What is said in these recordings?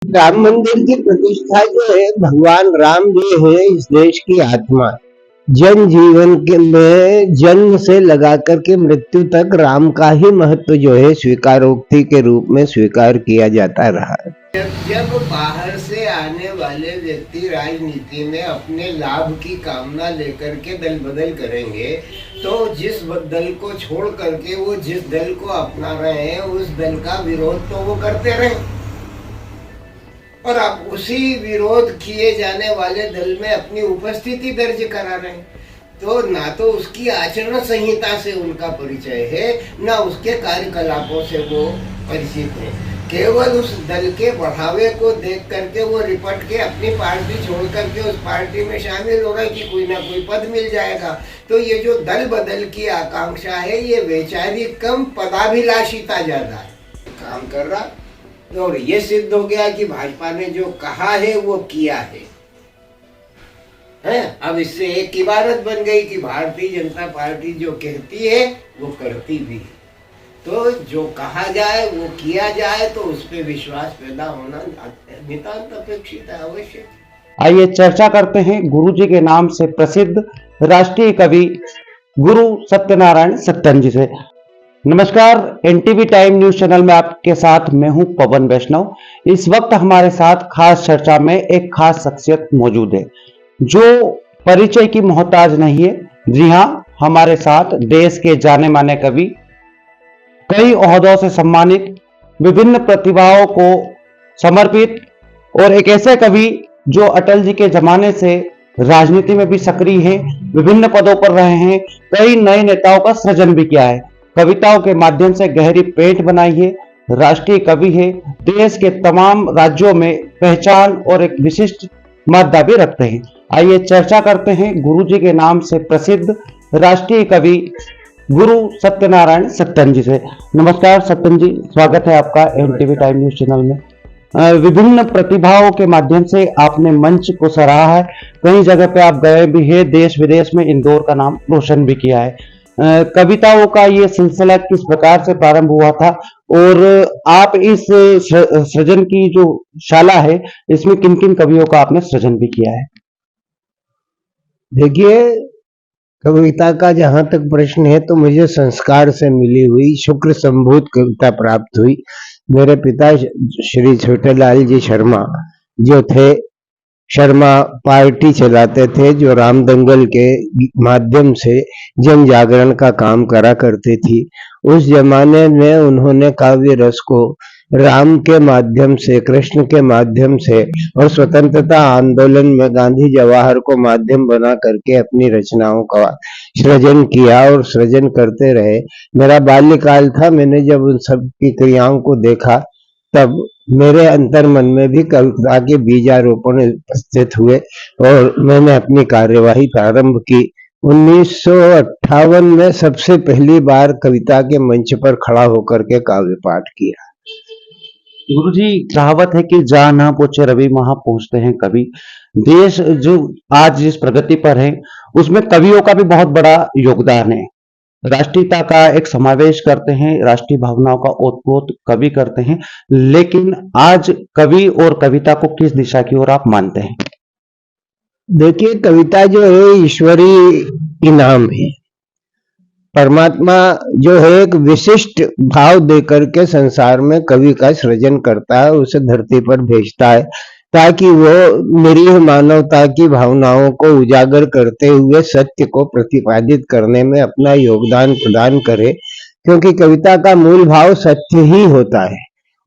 राम मंदिर की प्रतिष्ठा जो है, भगवान राम जो है इस देश की आत्मा। जन जीवन के में जन्म से लगा करके मृत्यु तक राम का ही महत्व जो है स्वीकारोक्ति के रूप में स्वीकार किया जाता रहा। जब बाहर से आने वाले व्यक्ति राजनीति में अपने लाभ की कामना लेकर के दल बदल करेंगे, तो जिस दल को छोड़ करके वो जिस दल को अपना रहे हैं उस दल का विरोध तो वो करते रहे, और आप उसी विरोध किए जाने वाले दल में अपनी उपस्थिति दर्ज करा रहे हैं। तो ना तो उसकी आचरण संहिता से उनका परिचय है, ना उसके कार्यकलापों से वो परिचित है। केवल उस दल के बढ़ावे को देख करके वो रिपट के अपनी पार्टी छोड़ करके उस पार्टी में शामिल हो गए कि कोई ना कोई पद मिल जाएगा। तो ये जो दल बदल की आकांक्षा है, ये वैचारिक कम पदाभिलाषिता ज्यादा है काम कर रहा। और ये सिद्ध हो गया कि भाजपा ने जो कहा है वो किया है। अब इससे एक इबारत बन गई कि भारतीय जनता पार्टी जो कहती है वो करती भी है। तो जो कहा जाए वो किया जाए, तो उस पर विश्वास पैदा होना नितांत अपेक्षित है, अवश्य। आइए चर्चा करते हैं गुरु जी के नाम से प्रसिद्ध राष्ट्रीय कवि गुरु सत्यनारायण सत्तन जी से। नमस्कार, एनटीवी टाइम न्यूज चैनल में आपके साथ मैं हूं पवन वैष्णव। इस वक्त हमारे साथ खास चर्चा में एक खास शख्सियत मौजूद है जो परिचय की मोहताज नहीं है। जी हां, हमारे साथ देश के जाने माने कवि, कई ओहदों से सम्मानित, विभिन्न प्रतिभाओं को समर्पित और एक ऐसे कवि जो अटल जी के जमाने से राजनीति में भी सक्रिय हैं, विभिन्न पदों पर रहे हैं, कई नए नेताओं का सृजन भी किया है, कविताओं के माध्यम से गहरी पेंट बनाई है, राष्ट्रीय कवि है, देश के तमाम राज्यों में पहचान और एक विशिष्ट मर्यादा भी रखते हैं। आइए चर्चा करते हैं गुरु जी के नाम से प्रसिद्ध राष्ट्रीय कवि गुरु सत्यनारायण सत्तन जी से। नमस्कार सत्तन जी, स्वागत है आपका एनटीवी टाइम न्यूज चैनल में। विभिन्न प्रतिभाओं के माध्यम से आपने मंच को सराहा है, कई जगह पे आप गए भी है, देश विदेश में इंदौर का नाम रोशन भी किया है। कविताओं का ये सिलसिला किस प्रकार से प्रारंभ हुआ था और आप इस सृजन की जो शाला है इसमें किन किन कवियों का आपने सृजन भी किया है? देखिए, कविता का जहां तक प्रश्न है तो मुझे संस्कार से मिली हुई शुक्र संभूत कविता प्राप्त हुई। मेरे पिता श्री छोटेलाल जी शर्मा जो थे, शर्मा पार्टी चलाते थे जो राम दंगल के माध्यम से जन जागरण का काम करा करती थी। उस जमाने में उन्होंने काव्य रस को राम के माध्यम से, कृष्ण के माध्यम से और स्वतंत्रता आंदोलन में गांधी जवाहर को माध्यम बना करके अपनी रचनाओं का सृजन किया और सृजन करते रहे। मेरा बाल्यकाल था, मैंने जब उन सब की क्रियाओं को देखा तब मेरे अंतर मन में भी कविता के बीजारोपण उपस्थित हुए और मैंने अपनी कार्यवाही प्रारंभ की। 1958 में सबसे पहली बार कविता के मंच पर खड़ा होकर के काव्य पाठ किया। गुरुजी, कहावत है कि जहां ना पहुंचे रवि वहां पहुंचते हैं कवि। देश जो आज जिस प्रगति पर है उसमें कवियों का भी बहुत बड़ा योगदान है। राष्ट्रीयता का एक समावेश करते हैं, राष्ट्रीय भावनाओं का ओतप्रोत कवि करते हैं, लेकिन आज कवि और कविता को किस दिशा की ओर आप मानते हैं? देखिए, कविता जो है ईश्वरीय इनाम है। परमात्मा जो है एक विशिष्ट भाव देकर के संसार में कवि का सृजन करता है, उसे धरती पर भेजता है ताकि वो निरीह मानवता की भावनाओं को उजागर करते हुए सत्य को प्रतिपादित करने में अपना योगदान प्रदान करे। क्योंकि कविता का मूल भाव सत्य ही होता है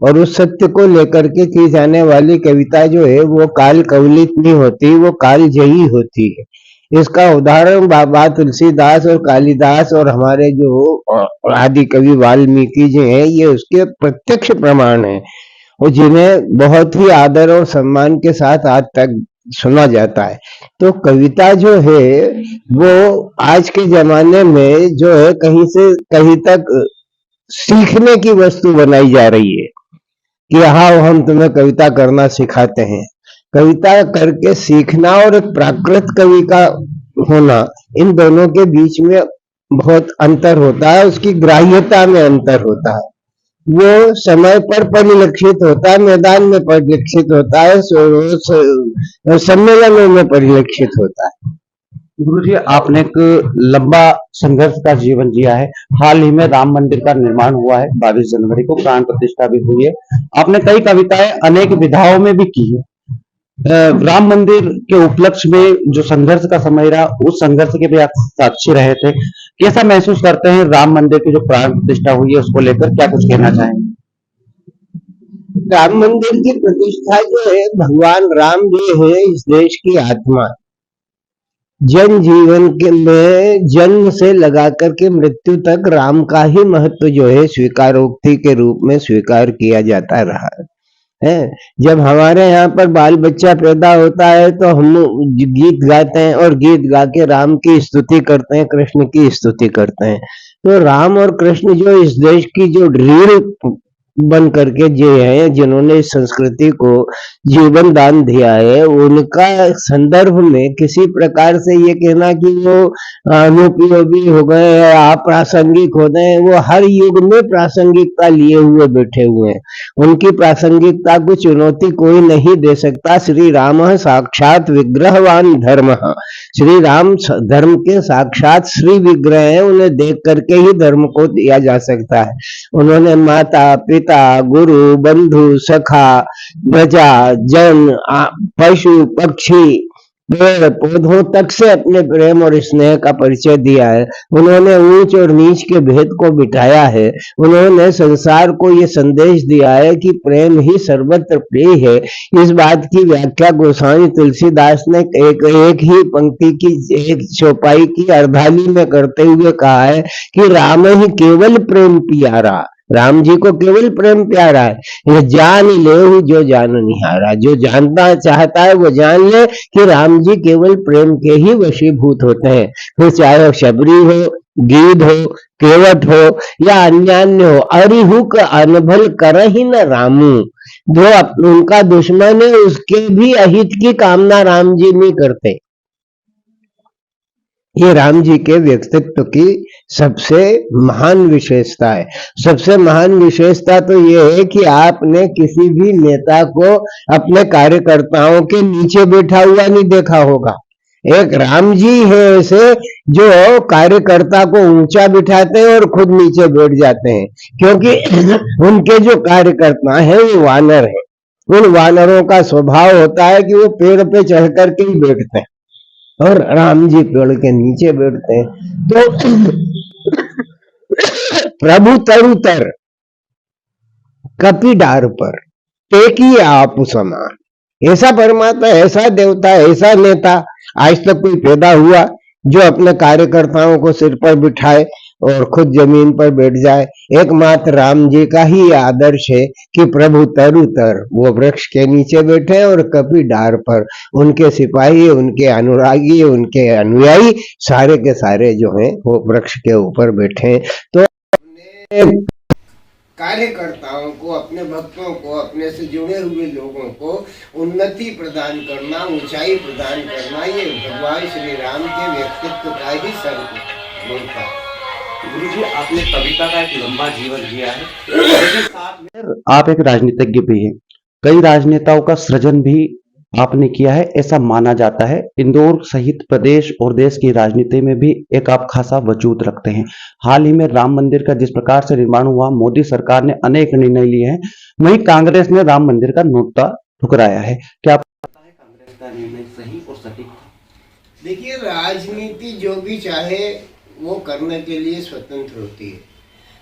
और उस सत्य को लेकर के की जाने वाली कविता जो है वो काल कवलित नहीं होती, वो कालजयी होती है। इसका उदाहरण बाबा तुलसीदास और कालिदास और हमारे जो आदि कवि वाल्मीकि जी हैं, ये उसके प्रत्यक्ष प्रमाण हैं और जिन्हें बहुत ही आदर और सम्मान के साथ आज तक सुना जाता है। तो कविता जो है वो आज के जमाने में जो है कहीं से कहीं तक सीखने की वस्तु बनाई जा रही है कि हाँ, हम तुम्हें कविता करना सिखाते हैं। कविता करके सीखना और एक प्राकृत कवि का होना, इन दोनों के बीच में बहुत अंतर होता है, उसकी ग्राह्यता में अंतर होता है। वो समय पर परिलक्षित होता है, मैदान में परिलक्षित होता है, सम्मेलनों में परिलक्षित होता है। गुरुजी, आपने एक लंबा संघर्ष का जीवन जिया है। हाल ही में राम मंदिर का निर्माण हुआ है, 22 जनवरी को प्राण प्रतिष्ठा भी हुई है। आपने कई कविताएं अनेक विधाओं में भी की है। राम मंदिर के उपलक्ष्य में जो संघर्ष का समय रहा, उस संघर्ष के भी आप साक्षी रहे थे। कैसा महसूस करते हैं राम मंदिर की जो प्राण प्रतिष्ठा हुई है उसको लेकर, क्या कुछ कहना चाहेंगे? राम मंदिर की प्रतिष्ठा जो है, भगवान राम जो है इस देश की आत्मा, जन जीवन के में जन्म से लगा करके मृत्यु तक राम का ही महत्व जो है स्वीकारोक्ति के रूप में स्वीकार किया जाता रहा है। जब हमारे यहाँ पर बाल बच्चा पैदा होता है तो हम गीत गाते हैं और गीत गा के राम की स्तुति करते हैं, कृष्ण की स्तुति करते हैं। तो राम और कृष्ण जो इस देश की जो रीढ़ बन करके जो है, जिन्होंने इस संस्कृति को जीवन दान दिया है, उनका संदर्भ में किसी प्रकार से ये कहना कि वो अनुपयोगी हो गए या अप्रासंगिक हो गए, वो हर युग में प्रासंगिकता लिए हुए बैठे हुए हैं। उनकी प्रासंगिकता को चुनौती कोई नहीं दे सकता। श्री राम साक्षात विग्रहवान धर्म, श्री राम धर्म के साक्षात श्री विग्रह है, उन्हें देख करके ही धर्म को दिया जा सकता है। उन्होंने माता पिता गुरु बंधु सखा प्रजा जन पशु पक्षी पेड़ पौधों तक से अपने प्रेम और स्नेह का परिचय दिया है। उन्होंने ऊंच और नीच के भेद को बिठाया है। उन्होंने संसार को ये संदेश दिया है कि प्रेम ही सर्वत्र प्रिय है। इस बात की व्याख्या गोस्वामी तुलसीदास ने एक ही पंक्ति की, एक चौपाई की अर्धाली में करते हुए कहा है कि राम ही केवल प्रेम प्यारा, राम जी को केवल प्रेम प्यारा है। ये जान ले जो जान निहारा, जो जानना चाहता है वो जान ले कि राम जी केवल प्रेम के ही वशीभूत होते हैं। फिर चाहे शबरी हो, गीध हो, केवट हो या अन्यान्य हो, अरिहु का अनभल कर ही न रामू। जो उनका दुश्मन है उसके भी अहित की कामना राम जी नहीं करते। ये राम जी के व्यक्तित्व की सबसे महान विशेषता है। सबसे महान विशेषता तो ये है कि आपने किसी भी नेता को अपने कार्यकर्ताओं के नीचे बैठा हुआ नहीं देखा होगा। एक राम जी है ऐसे जो कार्यकर्ता को ऊंचा बिठाते हैं और खुद नीचे बैठ जाते हैं, क्योंकि उनके जो कार्यकर्ता हैं वो वानर हैं। उन वानरों का स्वभाव होता है कि वो पेड़ पे चढ़ करके ही बैठते हैं और राम जी पेड़ के नीचे बैठते हैं। तो प्रभु तरुतर कपि डार पर टेकी आप समान, ऐसा परमात्मा, ऐसा देवता, ऐसा नेता आज तक कोई पैदा हुआ जो अपने कार्यकर्ताओं को सिर पर बिठाए और खुद जमीन पर बैठ जाए। एकमात्र राम जी का ही आदर्श है कि प्रभु तरुतर, वो वृक्ष के नीचे बैठे और कपि डार पर उनके सिपाही, उनके अनुरागी, उनके अनुयायी सारे के सारे जो हैं वो वृक्ष के ऊपर बैठे। तो कार्यकर्ताओं को, अपने भक्तों को, अपने से जुड़े हुए लोगों को उन्नति प्रदान करना, ऊंचाई प्रदान करना, ये भगवान श्री राम के व्यक्तित्व का ही सर्वगुण था। गुरुजी, आपने कविता का एक लंबा जीवन जिया है, लेकिन साथ में आप एक राजनीतिज्ञ भी हैं। कई राजनेताओं का सृजन भी आपने किया है, ऐसा माना जाता है। इंदौर सहित प्रदेश और देश की राजनीति में भी एक आप खासा वजूद रखते हैं। हाल ही में राम मंदिर का जिस प्रकार से निर्माण हुआ, मोदी सरकार ने अनेक निर्णय लिए हैं, वहीं कांग्रेस ने राम मंदिर का नुक्ता ठुकराया है। क्या आपको लगता है कांग्रेस का निर्णय सही और सटीक था? देखिए, राजनीति जो भी चाहे वो करने के लिए स्वतंत्र होती है।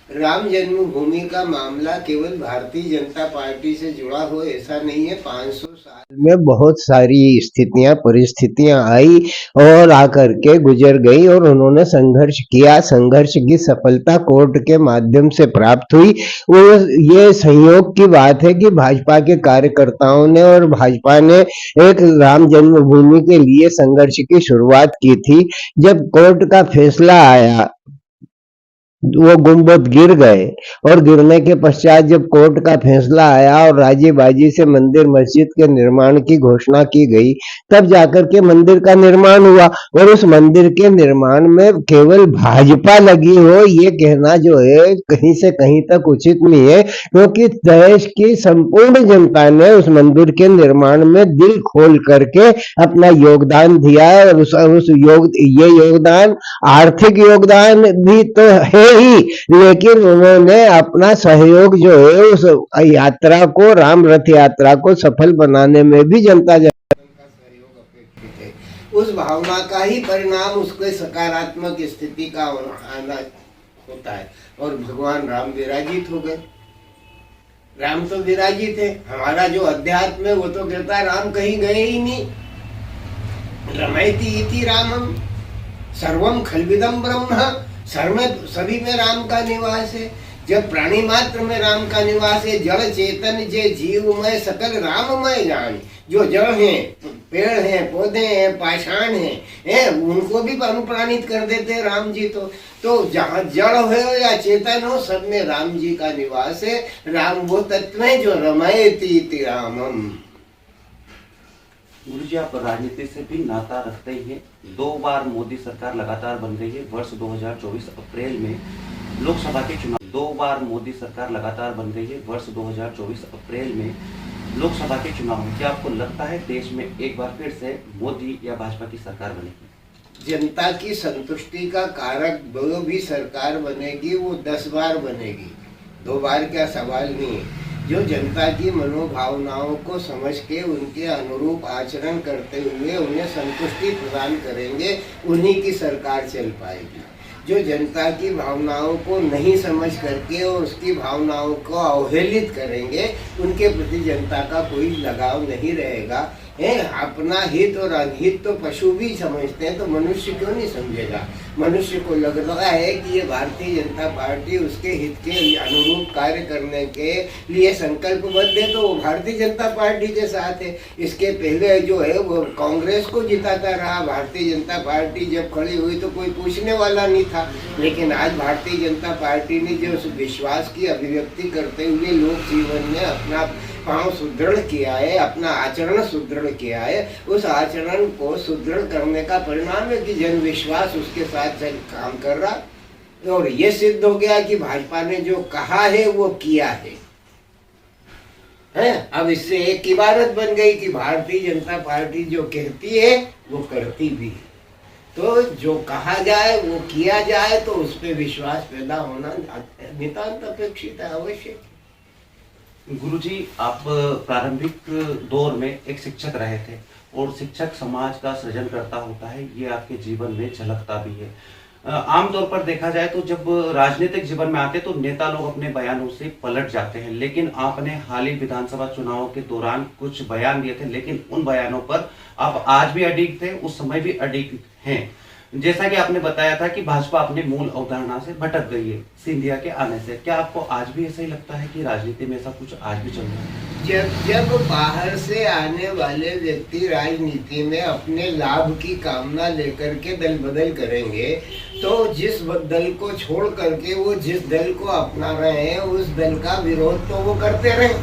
राम जन्मभूमि का मामला केवल भारतीय जनता पार्टी से जुड़ा हो ऐसा नहीं है। 500 साल में बहुत सारी स्थितियां, परिस्थितियां आई और आकर के गुजर गई और उन्होंने संघर्ष किया। संघर्ष की सफलता कोर्ट के माध्यम से प्राप्त हुई। वो ये संयोग की बात है कि भाजपा के कार्यकर्ताओं ने और भाजपा ने एक राम जन्मभूमि के लिए संघर्ष की शुरुआत की थी। जब कोर्ट का फैसला आया वो गुंबद गिर गए और गिरने के पश्चात जब कोर्ट का फैसला आया और राजी बाजी से मंदिर मस्जिद के निर्माण की घोषणा की गई, तब जाकर के मंदिर का निर्माण हुआ। और उस मंदिर के निर्माण में केवल भाजपा लगी हो, ये कहना जो है कहीं से कहीं तक उचित नहीं है, क्योंकि देश की संपूर्ण जनता ने उस मंदिर के निर्माण में दिल खोल करके अपना योगदान दिया है। और ये योगदान आर्थिक योगदान भी तो है ही, लेकिन उन्होंने अपना सहयोग जो है उस यात्रा को, राम रथ यात्रा को सफल बनाने में भी जनता का सहयोग अपेक्षित है। उस भावना का ही परिणाम उसके सकारात्मक स्थिति का आना होता है। और भगवान राम विराजित हो गए। राम तो विराजित है। हमारा जो अध्यात्म है वो तो कहता है राम कहीं गए ही नहीं। रमयति इति रामम सर्वम खलविदम ब्रह्म, सभी में राम का निवास है। जब प्राणी मात्र में राम का निवास है, जड़ चेतन जे जीवमय सकल राममय जान। जो जड़ हैं, पेड़ हैं, पौधे हैं, पाषाण हैं, उनको भी अनुप्राणित कर देते हैं राम जी। तो जहाँ जड़ हो या चेतन हो, सब में राम जी का निवास है। राम वो तत्व है जो रमयति इति रामम। गुरु जी, आप राजनीति से भी नाता रखते ही हैं। 2 बार मोदी सरकार लगातार बन रही है। वर्ष 2024 अप्रैल में लोकसभा के चुनाव, 2 बार मोदी सरकार लगातार बन रही है। वर्ष 2024 अप्रैल में लोकसभा के चुनाव में क्या आपको लगता है देश में एक बार फिर से मोदी या भाजपा की सरकार बनेगी? जनता की संतुष्टि का कारक जो भी सरकार बनेगी वो 10 बार बनेगी, 2 बार का सवाल नहीं है। जो जनता की मनोभावनाओं को समझ के उनके अनुरूप आचरण करते हुए उन्हें संतुष्टि प्रदान करेंगे, उन्हीं की सरकार चल पाएगी। जो जनता की भावनाओं को नहीं समझ करके और उसकी भावनाओं को अवहेलित करेंगे, उनके प्रति जनता का कोई लगाव नहीं रहेगा। अपना हित और अनहित तो पशु भी समझते हैं, तो मनुष्य क्यों नहीं समझेगा? मनुष्य को लग रहा है कि ये भारतीय जनता पार्टी उसके हित के अनुरूप कार्य करने के लिए संकल्पबद्ध है, तो वो भारतीय जनता पार्टी के साथ है। इसके पहले जो है वो कांग्रेस को जिताता रहा। भारतीय जनता पार्टी जब खड़ी हुई तो कोई पूछने वाला नहीं था, लेकिन आज भारतीय जनता पार्टी ने जो उस विश्वास की अभिव्यक्ति करते हुए लोक जीवन में अपना पांव सुदृढ़ किया है, अपना आचरण सुदृढ़ किया है, उस आचरण को सुदृढ़ करने का परिणाम है कि जन विश्वास उसके साथ काम कर रहा। और ये सिद्ध हो गया कि भाजपा ने जो कहा है वो किया है। अब इससे एक इबारत बन गई कि भारतीय जनता पार्टी जो कहती है वो करती भी है। तो जो कहा जाए वो किया जाए, तो उस पर विश्वास पैदा होना नितांत अपेक्षित है, अवश्य। गुरुजी, आप प्रारंभिक दौर में एक शिक्षक रहे थे और शिक्षक समाज का सृजनकर्ता होता है, ये आपके जीवन में झलकता भी है। आमतौर पर देखा जाए तो जब राजनीतिक जीवन में आते तो नेता लोग अपने बयानों से पलट जाते हैं, लेकिन आपने हाल ही विधानसभा चुनाव के दौरान कुछ बयान दिए थे, लेकिन उन बयानों पर आप आज भी अडिग थे, उस समय भी अडिग हैं। जैसा कि आपने बताया था कि भाजपा अपने मूल अवधारणा से भटक गई है सिंधिया के आने से। क्या आपको आज भी ऐसा ही लगता है कि राजनीति में ऐसा कुछ आज भी चल रहा है? जब बाहर से आने वाले व्यक्ति राजनीति में अपने लाभ की कामना लेकर के दल बदल करेंगे, तो जिस दल को छोड़ करके वो जिस दल को अपना रहे हैं उस दल का विरोध तो वो करते रहे,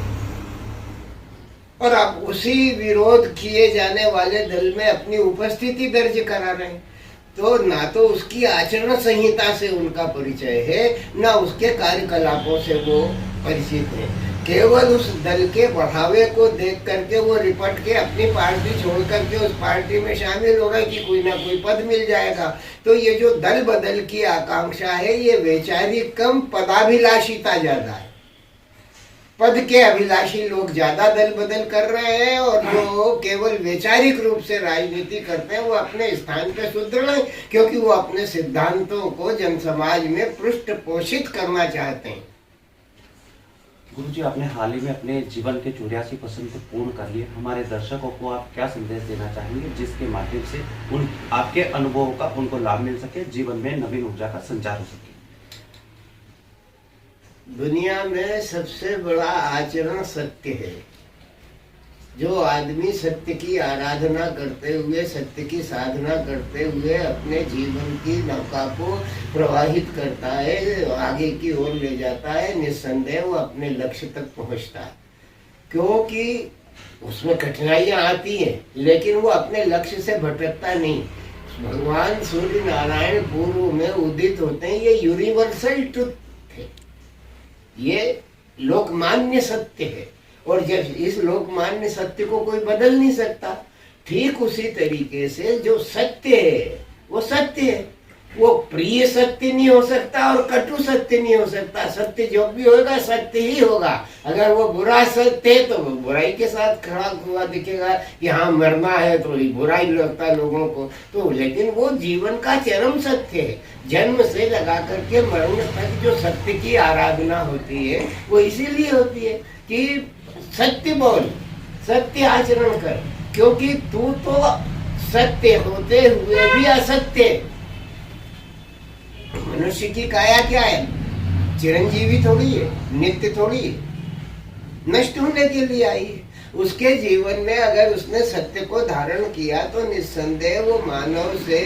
और आप उसी विरोध किए जाने वाले दल में अपनी उपस्थिति दर्ज करा रहे हैं। तो ना तो उसकी आचरण संहिता से उनका परिचय है, ना उसके कार्यकलापों से वो परिचित है। केवल उस दल के बढ़ावे को देख करके वो रिपट के अपनी पार्टी छोड़ करके उस पार्टी में शामिल हो रहे कि कोई ना कोई पद मिल जाएगा। तो ये जो दल बदल की आकांक्षा है, ये वैचारिक कम, पदाभिलाषिता ज्यादा है। पद के अभिलाषी लोग ज्यादा दल बदल कर रहे हैं, और जो केवल वैचारिक रूप से राजनीति करते हैं वो अपने स्थान पे सुदृढ़ हैं, क्योंकि वो अपने सिद्धांतों को जन समाज में पृष्ठ पोषित करना चाहते हैं। गुरुजी, आपने हाल ही में अपने जीवन के 84 पसंद पूर्ण कर लिए। हमारे दर्शकों को आप क्या संदेश देना चाहेंगे जिसके माध्यम से उन आपके अनुभवों का उनको लाभ मिल सके, जीवन में नवीन ऊर्जा का संचार हो सके? दुनिया में सबसे बड़ा आचरण सत्य है। जो आदमी सत्य की आराधना करते हुए, सत्य की साधना करते हुए अपने जीवन की नौका को प्रवाहित करता है, आगे की ओर ले जाता है, निस्संदेह वो अपने लक्ष्य तक पहुंचता है। क्योंकि उसमें कठिनाइयां आती हैं, लेकिन वो अपने लक्ष्य से भटकता नहीं। भगवान सूर्य नारायण पूर्व में उदित होते हैं, ये यूनिवर्सल ट्रुथ है, ये लोकमान्य सत्य है। और जब इस लोकमान्य सत्य को कोई बदल नहीं सकता, ठीक उसी तरीके से जो सत्य है वो सत्य है। वो प्रिय सत्य नहीं हो सकता और कटु सत्य नहीं हो सकता। सत्य जो भी होगा सत्य ही होगा। अगर वो बुरा सत्य है तो वो बुराई के साथ खड़ा हुआ दिखेगा कि हाँ मरना है, तो बुराई लगता है लोगों को, तो लेकिन वो जीवन का चरम सत्य है। जन्म से लगा करके मरण तक जो सत्य की आराधना होती है वो इसीलिए होती है कि सत्य बोल, सत्य आचरण कर, क्योंकि तू तो सत्य होते हुए भी असत्य। मनुष्य की काया क्या है? चिरंजीवी थोड़ी है, नित्य थोड़ी है, नष्ट होने के लिए आई है। उसके जीवन में अगर उसने सत्य को धारण किया तो निस्संदेह वो मानव से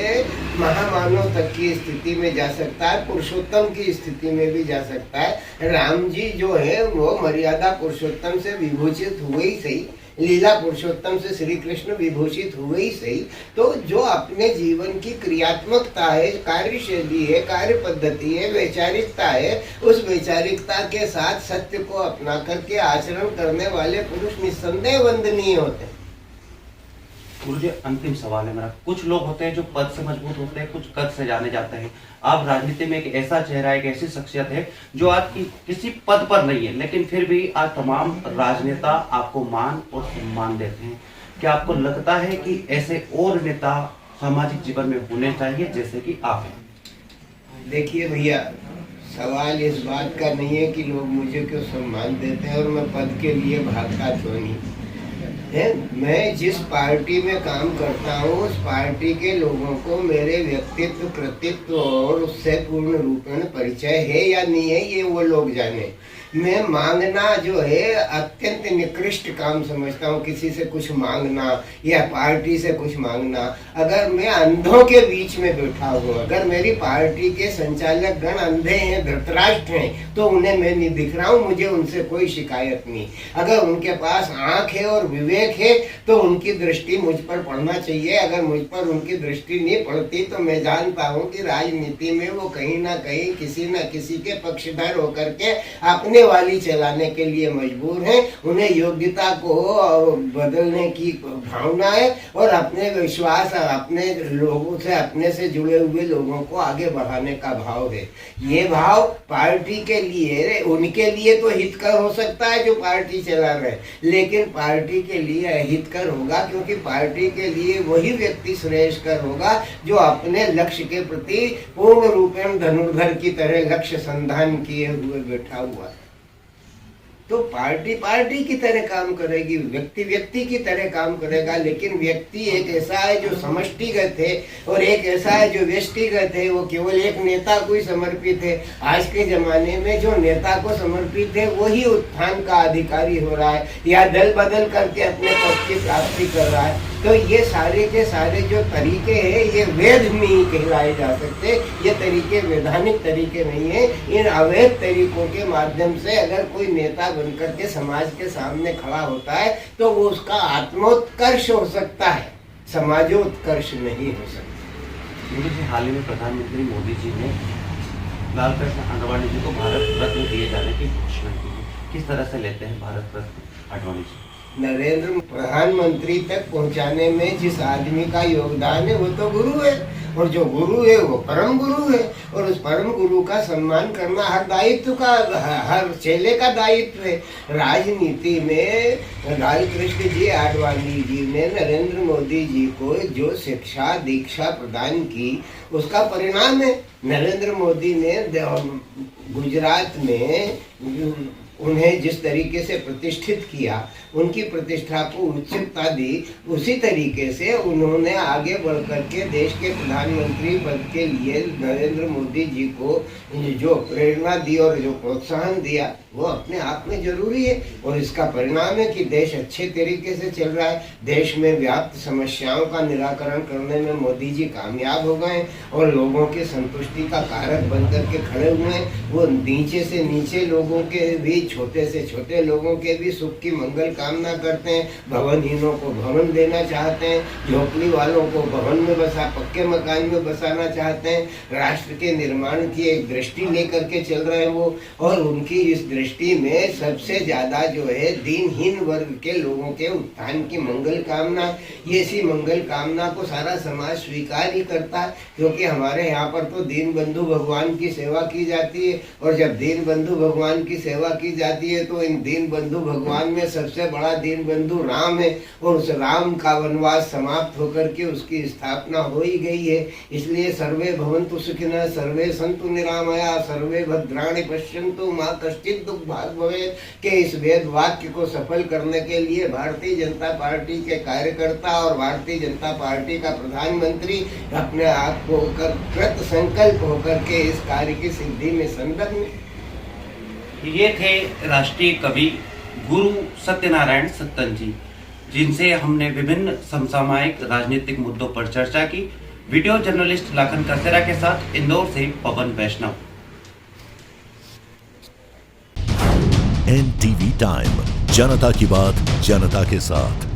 महामानव तक की स्थिति में जा सकता है, पुरुषोत्तम की स्थिति में भी जा सकता है। राम जी जो है वो मर्यादा पुरुषोत्तम से विभूषित हुए ही सही, लीला पुरुषोत्तम से श्री कृष्ण विभूषित हुए ही सही। तो जो अपने जीवन की क्रियात्मकता है, कार्यशैली है, कार्य पद्धति है, वैचारिकता है, उस वैचारिकता के साथ सत्य को अपना करके आचरण करने वाले पुरुष निस्संदेह वंदनीय होते हैं। गुरुजी, अंतिम सवाल है मेरा। कुछ लोग होते हैं जो पद से मजबूत होते हैं, कुछ कद से जाने जाते हैं। आप राजनीति में एक ऐसा चेहरा, एक ऐसी शख्सियत है जो आज की किसी पद पर नहीं है, लेकिन फिर भी आज तमाम राजनेता आपको मान और सम्मान देते हैं। क्या आपको लगता है कि ऐसे और नेता सामाजिक जीवन में होने चाहिए जैसे कि आप हैं? देखिए भैया, सवाल इस बात का नहीं है कि लोग मुझे क्यों सम्मान देते हैं और मैं पद के लिए भागता क्यों नहीं है। मैं जिस पार्टी में काम करता हूँ उस पार्टी के लोगों को मेरे व्यक्तित्व, कृतित्व और उससे पूर्ण रूपेण परिचय है या नहीं है, ये वो लोग जाने। मैं मांगना जो है अत्यंत निकृष्ट काम समझता हूँ, किसी से कुछ मांगना या पार्टी से कुछ मांगना। अगर मैं अंधों के बीच में बैठा हूँ, अगर मेरी पार्टी के संचालक गण अंधे हैं, धृतराष्ट्र हैं, तो उन्हें मैं नहीं दिख रहा हूँ, मुझे उनसे कोई शिकायत नहीं। अगर उनके पास आँख है और विवेक है तो उनकी दृष्टि मुझ पर पड़ना चाहिए। अगर मुझ पर उनकी दृष्टि नहीं पड़ती तो मैं जानता हूँ कि राजनीति में वो कहीं ना कहीं किसी न किसी के पक्षधर होकर के अपने वाली चलाने के लिए मजबूर हैं। उन्हें योग्यता को बदलने की भावना है और अपने विश्वास, अपने लोगों से, अपने से जुड़े हुए लोगों को आगे बढ़ाने का भाव है। ये भाव पार्टी के लिए, उनके लिए तो हितकर हो सकता है जो पार्टी चला रहे, लेकिन पार्टी के लिए अहितकर होगा, क्योंकि पार्टी के लिए वही व्यक्ति श्रेयस्कर होगा जो अपने लक्ष्य के प्रति पूर्ण रूपेण धनुर्धर की तरह लक्ष्य संधान किए हुए बैठा हुआ है। तो पार्टी पार्टी की तरह काम करेगी, व्यक्ति व्यक्ति की तरह काम करेगा, लेकिन व्यक्ति एक ऐसा है जो समष्टिगत है और एक ऐसा है जो व्यष्टिगत है। वो केवल एक नेता को ही समर्पित है। आज के जमाने में जो नेता को समर्पित है वही उत्थान का अधिकारी हो रहा है या दल बदल करके अपने पद की प्राप्ति कर रहा है। तो ये सारे के सारे जो तरीके हैं ये वेद में ही कहलाए जा सकते। ये तरीके वैधानिक तरीके नहीं है। इन अवैध तरीकों के माध्यम से अगर कोई नेता बनकर के समाज के सामने खड़ा होता है तो वो उसका आत्मोत्कर्ष हो सकता है, समाजोत्कर्ष नहीं हो सकता। मुझे हाल ही में प्रधानमंत्री मोदी जी ने लाल कृष्ण आडवाणी जी को भारत रत्न दिए जाने की घोषणा की है। किस तरह से लेते हैं भारत रत्न आडवाणी जी? नरेंद्र प्रधानमंत्री तक पहुंचाने में जिस आदमी का योगदान है वो तो गुरु है, और जो गुरु है वो परम गुरु है, और उस परम गुरु का सम्मान करना हर दायित्व का, हर चेले का दायित्व है। राजनीति में लाल कृष्ण जी आडवाणी जी ने नरेंद्र मोदी जी को जो शिक्षा दीक्षा प्रदान की उसका परिणाम है। नरेंद्र मोदी ने गुजरात में उन्हें जिस तरीके से प्रतिष्ठित किया, उनकी प्रतिष्ठा को उच्चता दी, उसी तरीके से उन्होंने आगे बढ़ करके देश के प्रधानमंत्री पद के लिए नरेंद्र मोदी जी को जो प्रेरणा दी और जो प्रोत्साहन दिया, वो अपने आप में जरूरी है और इसका परिणाम है कि देश अच्छे तरीके से चल रहा है। देश में व्याप्त समस्याओं का निराकरण करने में मोदी जी कामयाब हो गए और लोगों की संतुष्टि का कारक बनकर के खड़े हुए हैं। वो नीचे से नीचे लोगों के भी, छोटे से छोटे लोगों के भी सुख की मंगल कामना करते हैं। भवनहीनों को भवन देना चाहते हैं, झोपड़ी वालों को भवन में पक्के मकान में बसाना चाहते हैं। राष्ट्र के निर्माण की एक दृष्टि लेकर के चल रहे हैं वो, और उनकी इस दृष्टि में सबसे ज्यादा जो है दीनहीन वर्ग के लोगों के उत्थान की मंगल कामना। ये इसी मंगल कामना को सारा समाज स्वीकार ही करता है, क्योंकि हमारे यहाँ पर तो दीन बंधु भगवान की सेवा की जाती है, और जब दीन बंधु भगवान की सेवा की जाती है तो इन दीन बंधु भगवान में सबसे बड़ा दीन बंधु राम है, और उस राम का वनवास समाप्त होकर के उसकी स्थापना हो ही गई है। इसलिए सर्वे भवन्तु सुखिनः, सर्वे सन्तु निरामया, सर्वे भद्राणि पश्यन्तु मा कश्चित् दुःखभाग् भवेत् के इस वेद वाक्य को सफल करने के लिए भारतीय जनता पार्टी के कार्यकर्ता और भारतीय जनता पार्टी का प्रधानमंत्री अपने आप को कृत संकल्प होकर के इस कार्य की सिद्धि में संलग्न। ये थे राष्ट्रीय कवि गुरु सत्यनारायण सत्तन जी, जिनसे हमने विभिन्न समसामयिक राजनीतिक मुद्दों पर चर्चा की। वीडियो जर्नलिस्ट लाखन करसेरा के साथ इंदौर से पवन वैष्णव। NTV टाइम, जनता की बात जनता के साथ।